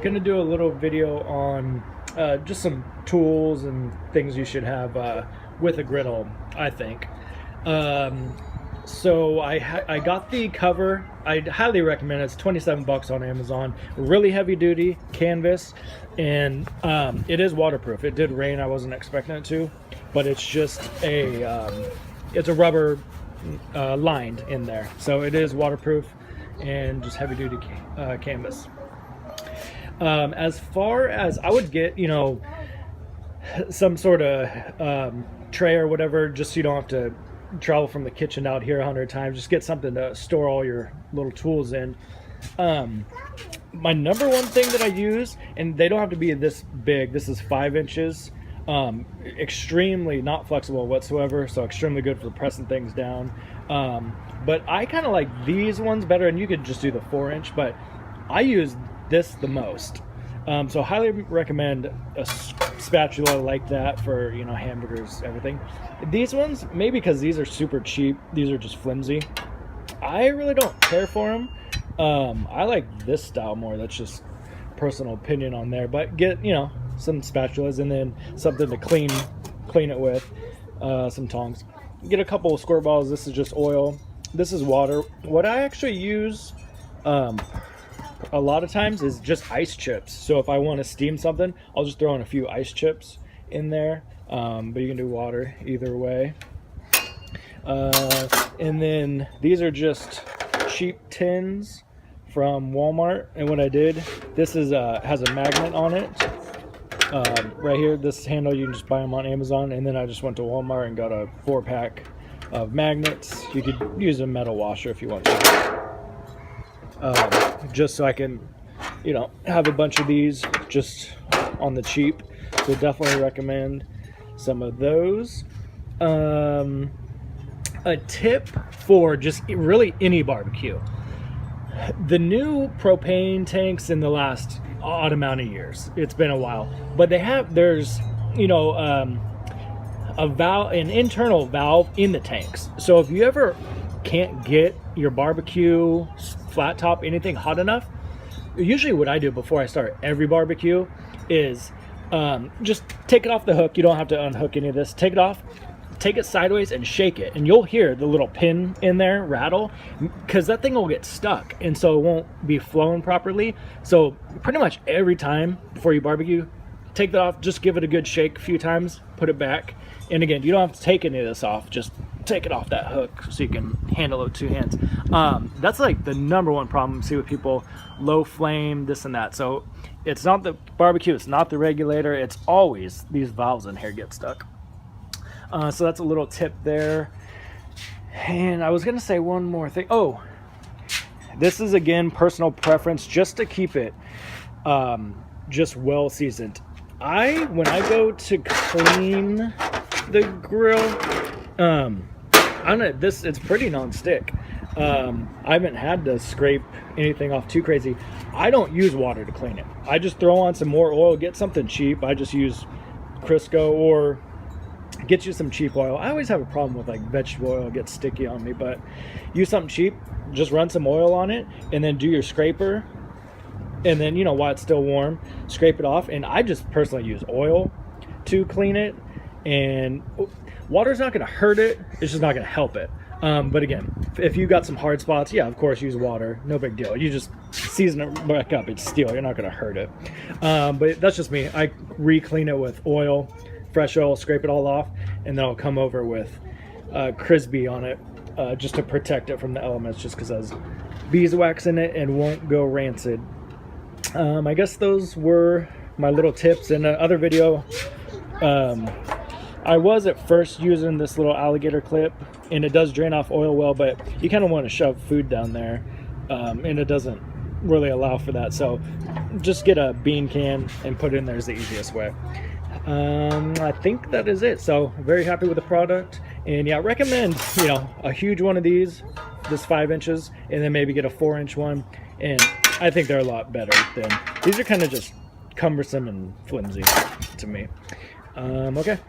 gonna do a little video on just some tools and things you should have with a griddle, I think. So I got the cover. I'd highly recommend it. It's 27 bucks on Amazon. Really heavy duty canvas, and it is waterproof. It did rain. I wasn't expecting it to, but it's just it's a rubber lined in there, so it is waterproof and just heavy duty canvas. As far as I would get, some sort of tray or whatever, just so you don't have to travel from the kitchen out here 100 times. Just get something to store all your little tools in. My number one thing that I use, and they don't have to be this big, this is 5 inches, extremely not flexible whatsoever, so extremely good for pressing things down. But I kind of like these ones better, and you could just do the 4-inch, but I use this the most. So highly recommend a spatula like that for, hamburgers, everything. These ones, maybe because these are super cheap, these are just flimsy, I really don't care for them. I like this style more. That's just personal opinion on there, but get, some spatulas, and then something to clean it with, some tongs. Get a couple of squirt balls. This is just oil. This is water. What I actually use a lot of times is just ice chips. So if I want to steam something, I'll just throw in a few ice chips in there, but you can do water either way. And then these are just cheap tins from Walmart, and what I did, this is has a magnet on it right here. This handle, you can just buy them on Amazon, and then I just went to Walmart and got a 4-pack of magnets. You could use a metal washer if you want to. Just so I can, have a bunch of these just on the cheap. So definitely recommend some of those. A tip for just really any barbecue. The new propane tanks in the last odd amount of years, it's been a while, but there's an internal valve in the tanks. So if you ever can't get your barbecue, flat top, anything hot enough, usually what I do before I start every barbecue is just take it off the hook. You don't have to unhook any of this. Take it off, take it sideways, and shake it, and you'll hear the little pin in there rattle, because that thing will get stuck, and so it won't be flowing properly. So pretty much every time before you barbecue, take that off, just give it a good shake a few times, put it back. And again, you don't have to take any of this off, just take it off that hook so you can handle it with 2 hands. That's like the number one problem I see with people: low flame, this and that. So it's not the barbecue, it's not the regulator, it's always these valves in here get stuck. So that's a little tip there. And I was gonna say one more thing. Oh, this is again personal preference, just to keep it just well seasoned. When I go to clean the grill, I don't know, it's pretty non-stick. I haven't had to scrape anything off too crazy. I don't use water to clean it. I just throw on some more oil, get something cheap. I just use Crisco, or get you some cheap oil. I always have a problem with like vegetable oil, it gets sticky on me, but use something cheap, just run some oil on it, and then do your scraper, and then while it's still warm, scrape it off. And I just personally use oil to clean it, and water's not going to hurt it, it's just not going to help it. But again, if you got some hard spots, yeah, of course use water, no big deal. You just season it back up, it's steel, you're not going to hurt it. But that's just me. I re-clean it with oil, fresh oil, scrape it all off, and then I'll come over with Crisby on it, just to protect it from the elements, just because it has beeswax in it and won't go rancid. I guess those were my little tips. In the other video, I was at first using this little alligator clip, and it does drain off oil well, but you kind of want to shove food down there, and it doesn't really allow for that. So just get a bean can and put it in there is the easiest way. I think that is it. So very happy with the product, and yeah, recommend a huge one of these, this 5 inches, and then maybe get a 4-inch one, and I think they're a lot better than these. Are kind of just cumbersome and flimsy to me. Okay,